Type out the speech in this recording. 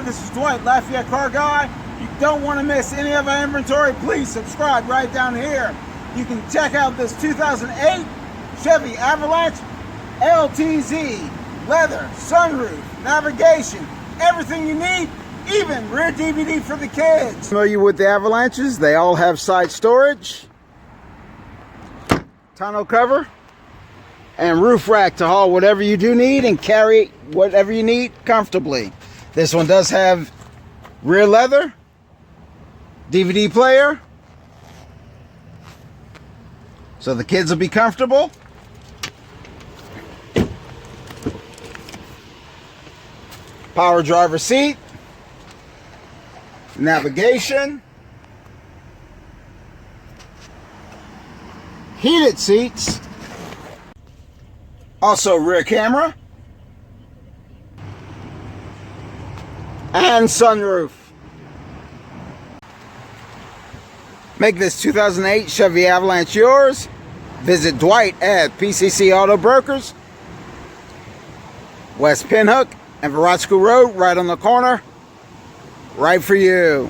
this is Dwight, Lafayette Car Guy. You don't want to miss any of our inventory. Please subscribe right down here. You can check out this 2008 Chevy Avalanche LTZ, leather, sunroof, navigation, everything you need, even rear DVD for the kids. Familiar with the Avalanches? They all have side storage, tonneau cover, and roof rack to haul whatever you do need and carry whatever you need comfortably. This one does have rear leather, DVD player, so the kids will be comfortable. Power driver seat, navigation, heated seats, also rear camera, and sunroof. Make this 2008 Chevy Avalanche yours. Visit Dwight at PCC Auto Brokers, West Pinhook and Verrot School Road, right on the corner, right for you.